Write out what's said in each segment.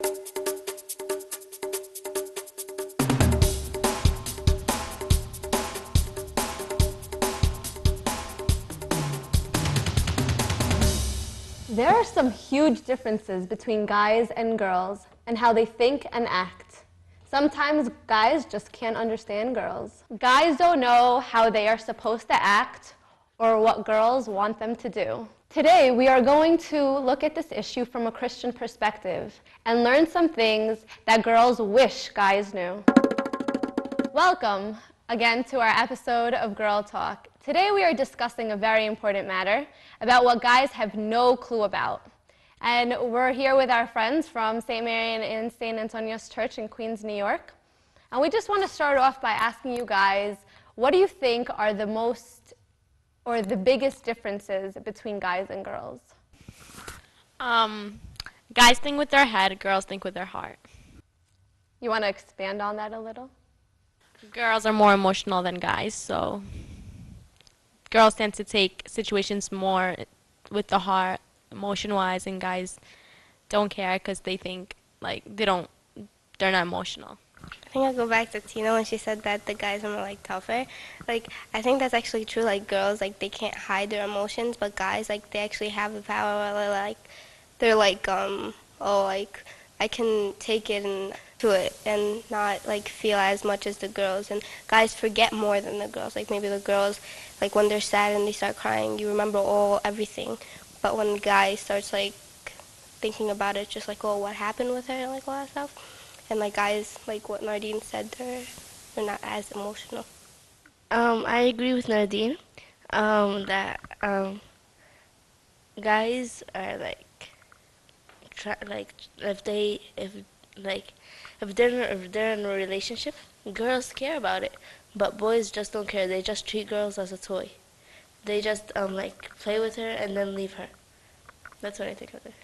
There are some huge differences between guys and girls and how they think and act. Sometimes guys just can't understand girls. Guys don't know how they are supposed to act or what girls want them to do. Today, we are going to look at this issue from a Christian perspective and learn some things that girls wish guys knew. Welcome again to our episode of Girl Talk. Today we are discussing a very important matter about what guys have no clue about. And we're here with our friends from St. Marian and St. Antonia's Church in Queens, New York. And we just want to start off by asking you guys, what do you think are the most or the biggest differences between guys and girls? Guys think with their head, girls think with their heart. You want to expand on that a little? Girls are more emotional than guys, so girls tend to take situations more with the heart, emotion-wise, and guys don't care because they think like they're not emotional. I think I'll go back to Tina when she said that the guys are more like tougher. Like, I think that's actually true. Like, girls, like, they can't hide their emotions, but guys, like, they actually have the power where they're like, I can take it and do it and not like feel as much as the girls. And guys forget more than the girls. Like, maybe the girls, like, when they're sad and they start crying, you remember everything. But when the guy starts like thinking about it, just like, oh, what happened with her and like all that stuff. And like guys, like what Nardine said, they're not as emotional. I agree with Nardine that guys are if they're in a relationship, girls care about it, but boys just don't care. They just treat girls as a toy. They just play with her and then leave her. That's what I think of this.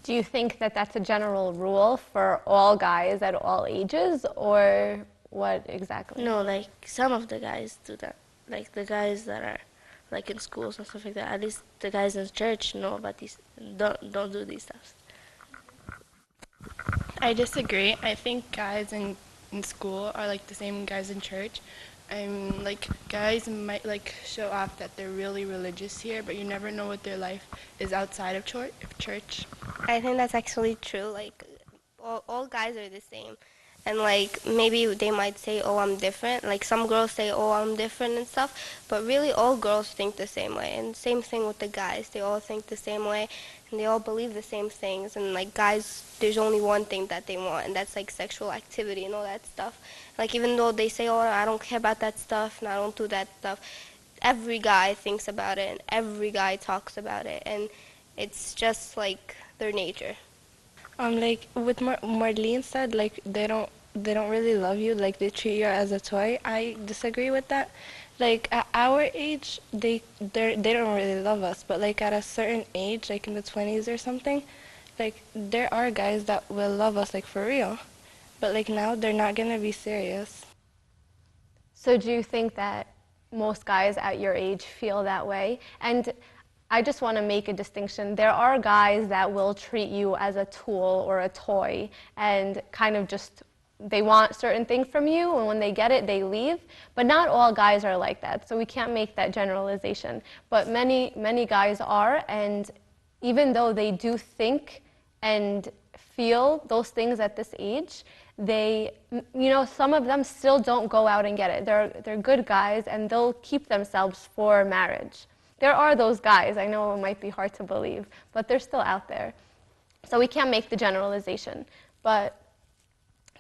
Do you think that that's a general rule for all guys at all ages, or what exactly? No, like some of the guys do that. Like the guys that are like in schools and stuff like that. At least the guys in church know about these. Don't do these stuff. I disagree. I think guys in school are like the same guys in church. Like guys might like show off that they're really religious here, but you never know what their life is outside of church. I think that's actually true. Like, all guys are the same. And, like, maybe they might say, oh, I'm different. Like, some girls say, oh, I'm different and stuff. But really, all girls think the same way. And same thing with the guys. They all think the same way. And they all believe the same things. And, like, guys, there's only one thing that they want. And that's, like, sexual activity and all that stuff. Like, even though they say, oh, I don't care about that stuff and I don't do that stuff, every guy thinks about it and every guy talks about it. And it's just, like, their nature. Like with Marlene said, like they don't really love you, like they treat you as a toy. I disagree with that. Like at our age, they don't really love us, but like at a certain age, like in the 20s or something, like there are guys that will love us like for real. But like now they're not gonna be serious. So do you think that most guys at your age feel that way? And I just want to make a distinction. There are guys that will treat you as a tool or a toy and kind of just, they want certain things from you, and when they get it, they leave. But not all guys are like that, so we can't make that generalization. But many guys are, and even though they do think and feel those things at this age, they, some of them still don't go out and get it. They're good guys, and they'll keep themselves for marriage. There are those guys. I know it might be hard to believe, but they're still out there. So we can't make the generalization. But,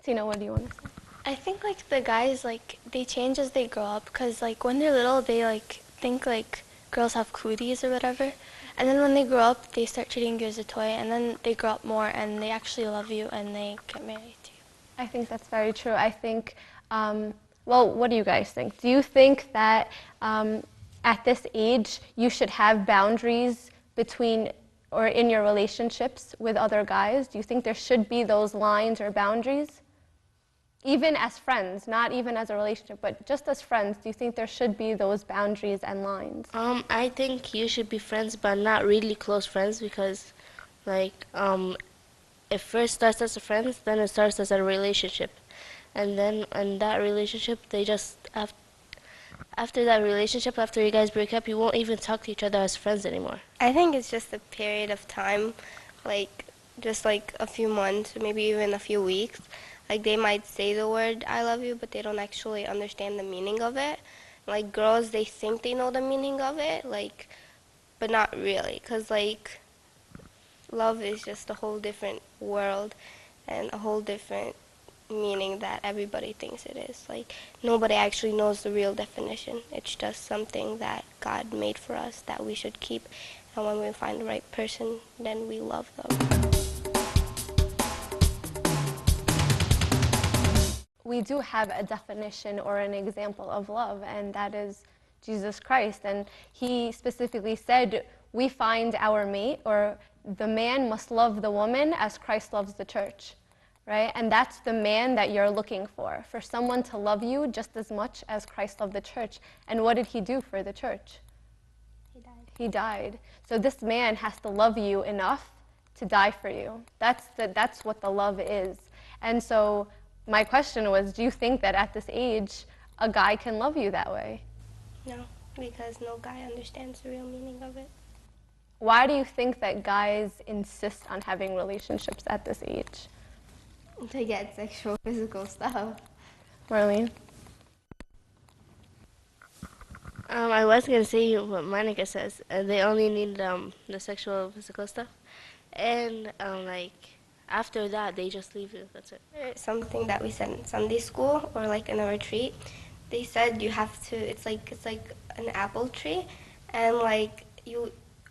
Tina, what do you want to say? I think, like, the guys, like, they change as they grow up, because, like, when they're little, they, like, think, like, girls have cooties or whatever. And then when they grow up, they start treating you as a toy, and then they grow up more, and they actually love you, and they get married to you. I think that's very true. I think, well, what do you guys think? Do you think that at this age, you should have boundaries between or in your relationships with other guys? Do you think there should be those lines or boundaries? Even as friends, not even as a relationship, but just as friends, do you think there should be those boundaries and lines? I think you should be friends, but not really close friends, because, like, it first starts as a friends, then it starts as a relationship, and then in that relationship, they just after that relationship, after you guys break up, you won't even talk to each other as friends anymore. I think it's just a period of time, like just like a few months, or maybe even a few weeks. Like they might say the word "I love you," but they don't actually understand the meaning of it. Like girls, they think they know the meaning of it, like, but not really, cause like love is just a whole different world and a whole different meaning that everybody thinks it is. Like nobody actually knows the real definition. It's just something that God made for us that we should keep. And when we find the right person, then we love them. We do have a definition or an example of love, and that is Jesus Christ. And he specifically said, we find our mate, or the man must love the woman as Christ loves the church, right? And that's the man that you're looking for someone to love you just as much as Christ loved the church. And what did he do for the church? He died. So this man has to love you enough to die for you. That's what the love is. And so my question was, do you think that at this age, a guy can love you that way? No, because no guy understands the real meaning of it. Why do you think that guys insist on having relationships at this age? To get sexual, physical stuff. Marlene? I was gonna say what Monica says. They only need the sexual, physical stuff, and like after that, they just leave you. That's it. Something that we said in Sunday school or like in a retreat, they said you have to. It's like an apple tree, and like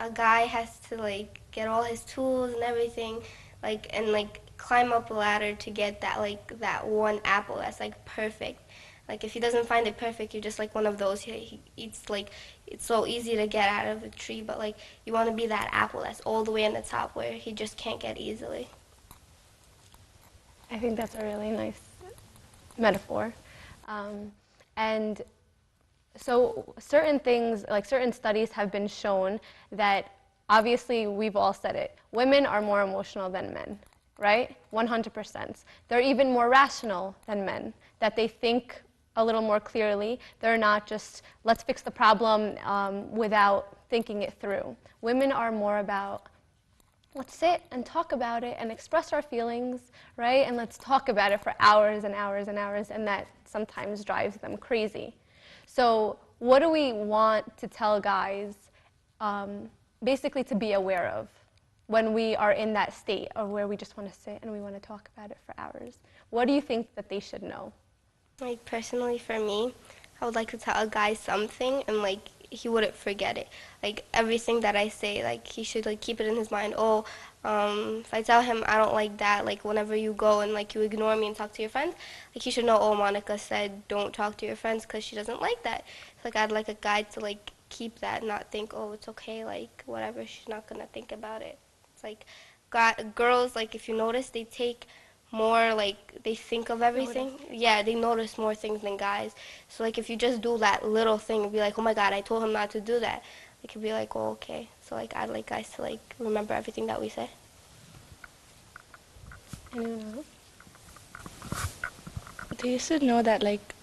a guy has to like get all his tools and everything, like and like climb up a ladder to get that one apple that's like perfect. Like if he doesn't find it perfect, you're just like one of those. He eats like it's so easy to get out of a tree, but like you want to be that apple that's all the way on the top where he just can't get easily. I think that's a really nice metaphor. And so certain things, like certain studies have been shown that obviously we've all said it, women are more emotional than men, right? 100%. They're even more rational than men, that they think a little more clearly. They're not just, let's fix the problem without thinking it through. Women are more about, let's sit and talk about it and express our feelings, right? And let's talk about it for hours and hours and hours, and that sometimes drives them crazy. So what do we want to tell guys basically to be aware of when we are in that state of where we just want to sit and we want to talk about it for hours? What do you think that they should know? Like personally for me, I would like to tell a guy something and like he wouldn't forget it. Like everything that I say, like he should like keep it in his mind. Oh, if I tell him I don't like that, like whenever you go and like you ignore me and talk to your friends, like he should know. Oh, Monica said don't talk to your friends because she doesn't like that. So, like I'd like a guy to like keep that, not think oh it's okay, like whatever. She's not gonna think about it. It's like girls, like if you notice, they take more, like they think of everything. Yeah, they notice more things than guys. So like if you just do that little thing and be like, oh my god, I told him not to do that, it could be like, oh okay. So like I'd like guys to like remember everything that we say. Anyone else? They should know that like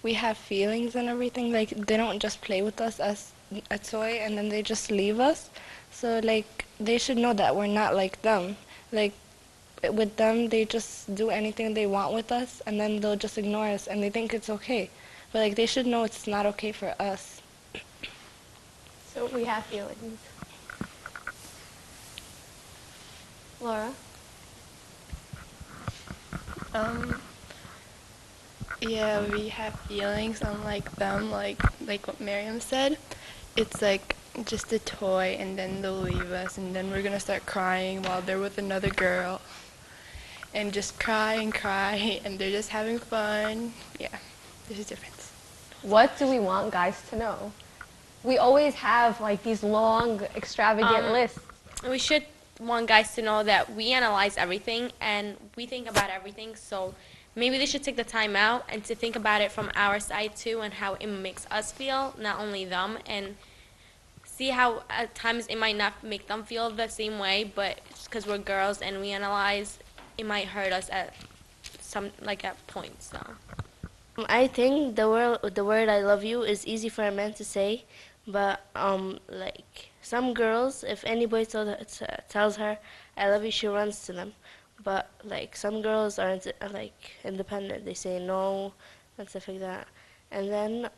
we have feelings and everything. Like they don't just play with us as a toy and then they just leave us. So like they should know that we're not like them. Like with them, they just do anything they want with us and then they'll just ignore us and they think it's okay. But like they should know it's not okay for us. So we have feelings. Laura? Yeah, we have feelings unlike them, like what Miriam said. It's like just a toy and then they'll leave us and then we're gonna start crying while they're with another girl. And just cry and they're just having fun. Yeah, there's a difference. What do we want guys to know? We always have like these long, extravagant lists. We should want guys to know that we analyze everything and we think about everything. So maybe they should take the time out and to think about it from our side too and how it makes us feel, not only them. And see how at times it might not make them feel the same way, but because we're girls and we analyze, it might hurt us at some, like at points. So I think the word I love you is easy for a man to say, but like some girls, if anybody tells her I love you, she runs to them. But like some girls aren't like independent. They say no and stuff like that. And then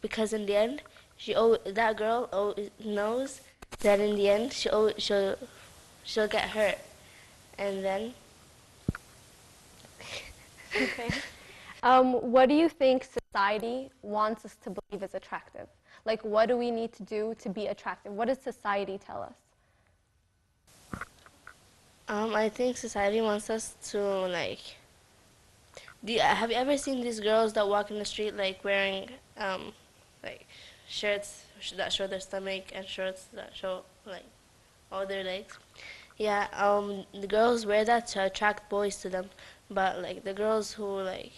because in the end, that girl knows that in the end she'll get hurt, and then Okay. What do you think society wants us to believe is attractive? Like, what do we need to do to be attractive? What does society tell us? I think society wants us to like. Have you ever seen these girls that walk in the street like wearing like shirts that show their stomach and shorts that show like all their legs? Yeah, the girls wear that to attract boys to them, but like the girls who like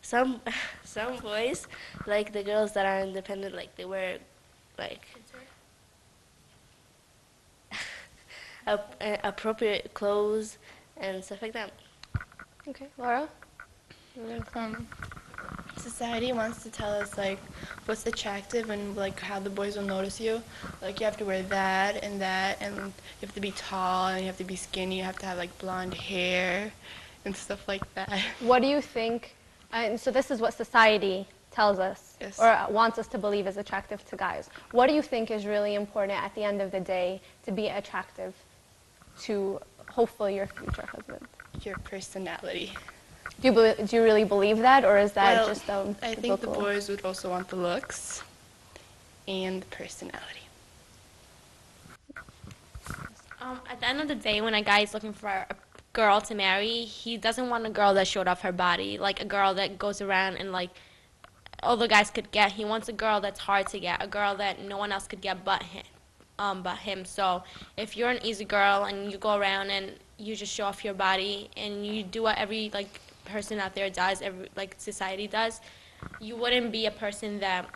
some some boys like the girls that are independent, like they wear like appropriate clothes and stuff like that. Okay, Laura? Um, Society wants to tell us like what's attractive and like how the boys will notice you. Like you have to wear that, and you have to be tall, and you have to be skinny. You have to have like blonde hair, and stuff like that. What do you think? And so this is what society tells us, Yes. or wants us to believe is attractive to guys. What do you think is really important at the end of the day to be attractive to hopefully your future husband? Your personality. Do you really believe that, or is that Well, just I think the boys would also want the looks and the personality. at the end of the day, when a guy is looking for a girl to marry, he doesn't want a girl that showed off her body, like a girl that goes around and like all the guys could get. He wants a girl that's hard to get, a girl that no one else could get but him. So if you're an easy girl and you go around and you just show off your body and you do what every like person out there does, every like society does, you wouldn't be a person that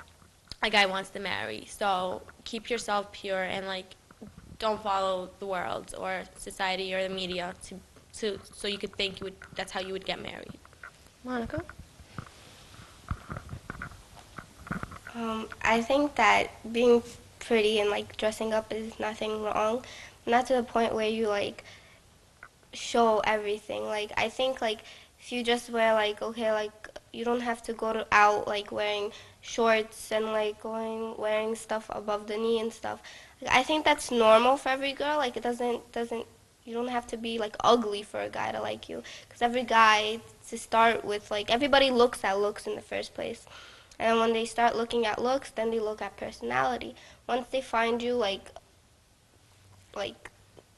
a guy wants to marry. So keep yourself pure and like don't follow the world or society or the media to so you could think that's how you would get married. Monica? I think that being pretty and like dressing up is nothing wrong. Not to the point where you like show everything. Like I think like if you just wear like okay like you don't have to go out like wearing shorts and like wearing stuff above the knee and stuff. Like, I think that's normal for every girl. Like it doesn't you don't have to be like ugly for a guy to like you, because every guy to start with like everybody looks at looks in the first place. And when they start looking at looks, then they look at personality. Once they find you like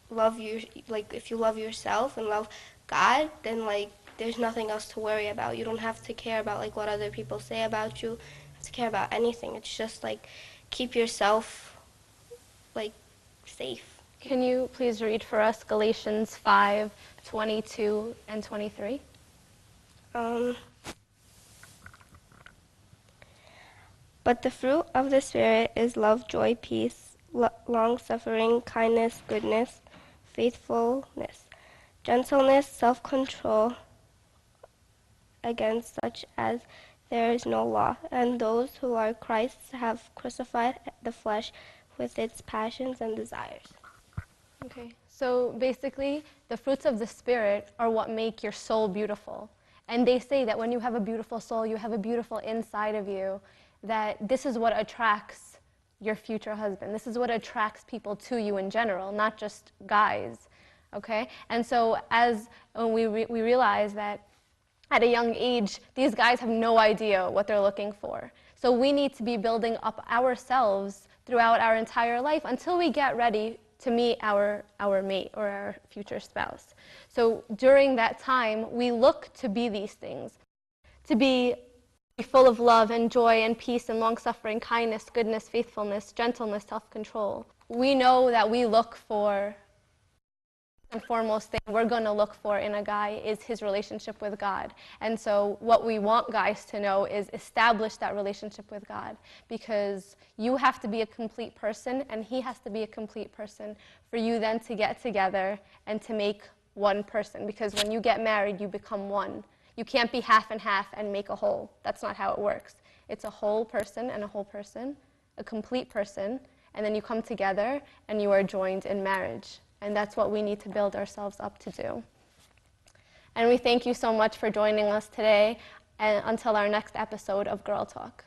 love you, like if you love yourself and love God, then like there's nothing else to worry about. You don't have to care about like what other people say about you. You don't have to care about anything. It's just like keep yourself like safe. Can you please read for us Galatians 5:22 and 23? But the fruit of the Spirit is love, joy, peace, long-suffering, kindness, goodness, faithfulness, gentleness, self-control. Against such as there is no law. And those who are Christ's have crucified the flesh with its passions and desires. Okay, so basically, the fruits of the Spirit are what make your soul beautiful. And they say that when you have a beautiful soul, you have a beautiful inside of you, that this is what attracts your future husband. This is what attracts people to you in general, not just guys, okay? And so as we realize that at a young age, these guys have no idea what they're looking for. So we need to be building up ourselves throughout our entire life until we get ready to meet our mate or our future spouse. So during that time, we look to be these things, to be full of love and joy and peace and long-suffering, kindness, goodness, faithfulness, gentleness, self-control. We know that we look for and foremost thing we're going to look for in a guy is his relationship with God. And so what we want guys to know is establish that relationship with God, because you have to be a complete person and he has to be a complete person for you then to get together and to make one person. Because when you get married, you become one. You can't be half and half and make a whole. That's not how it works. It's a whole person and a whole person, a complete person, and then you come together and you are joined in marriage. And that's what we need to build ourselves up to do. And we thank you so much for joining us today, and until our next episode of Girl Talk.